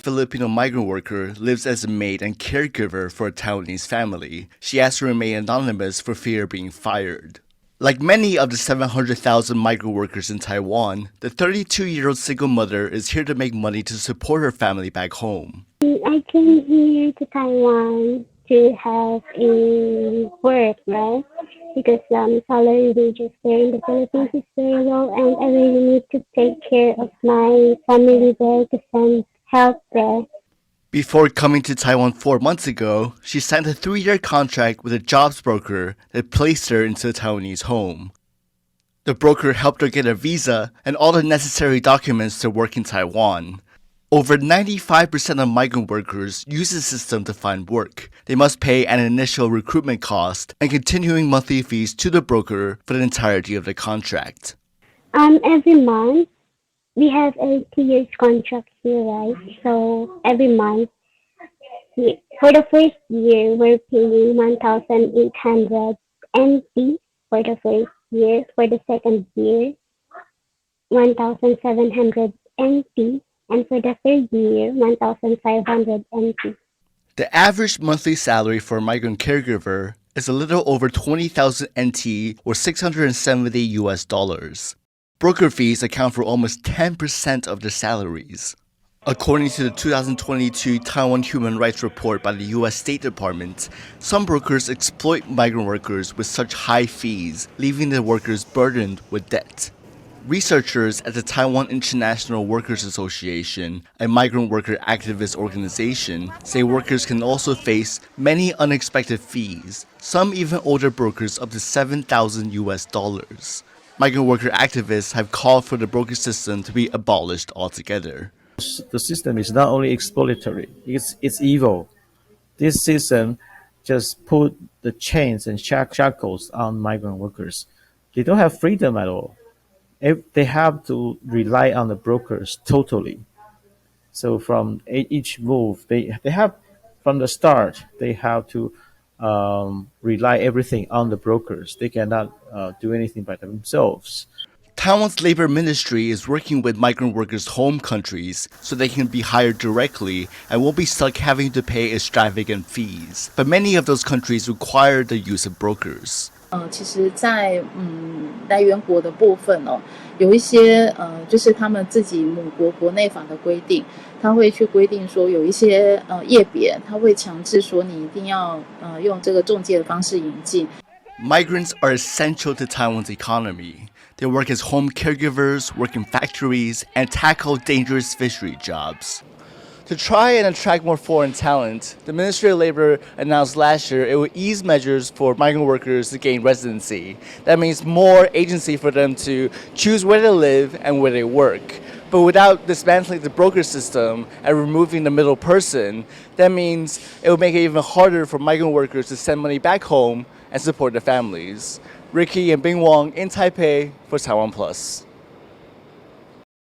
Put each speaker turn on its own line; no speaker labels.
Filipino migrant worker lives as a maid and caregiver for a Taiwanese family. She has to remain anonymous for fear of being fired. Like many of the 700,000 migrant workers in Taiwan, the 32-year-old single mother is here to make money to support her family back home.
I came here to Taiwan to have a work, right? Because salary wages there in the Philippines is very low, and I really need to take care of my family there to send help there.
Before coming to Taiwan 4 months ago, she signed a 3-year contract with a jobs broker that placed her into a Taiwanese home. The broker helped her get a visa and all the necessary documents to work in Taiwan. Over 95% of migrant workers use the system to find work. They must pay an initial recruitment cost and continuing monthly fees to the broker for the entirety of the contract.
Every month we have a 2 years contract here, right? So every month, for the first year, we're paying 1,800 NT for the first year. For the second year, 1,700 NT. And for the third year, 1,500 NT.
The average monthly salary for a migrant caregiver is a little over 20,000 NT or $670. Broker fees account for almost 10% of their salaries. According to the 2022 Taiwan Human Rights Report by the U.S. State Department, some brokers exploit migrant workers with such high fees, leaving the workers burdened with debt. Researchers at the Taiwan International Workers Association, a migrant worker activist organization, say workers can also face many unexpected fees. Some even owe their brokers up to $7,000. Migrant worker activists have called for the broker system to be abolished altogether.
The system is not only exploitatory, it's evil. This system just put the chains and shackles on migrant workers. They don't have freedom at all. They have to rely on the brokers totally. So from each move, they have, from the start, they have to rely everything on the brokers. They cannot do anything by themselves.
Taiwan's labor ministry is working with migrant workers' home countries so they can be hired directly and won't be stuck having to pay extravagant fees. But many of those countries require the use of brokers.
其实在来源国的部分有一些就是他们自己母国国内法的规定，他会去规定说有一些业别，他会强制说你一定要用这个中介的方式引进。
Migrants are essential to Taiwan's economy. They work as home caregivers, work in factories, and tackle dangerous fishery jobs. To try and attract more foreign talent, the Ministry of Labor announced last year it would ease measures for migrant workers to gain residency. That means more agency for them to choose where they live and where they work. But without dismantling the broker system and removing the middle person, that means it would make it even harder for migrant workers to send money back home and support their families. Ricky and Bing Wong in Taipei for Taiwan Plus.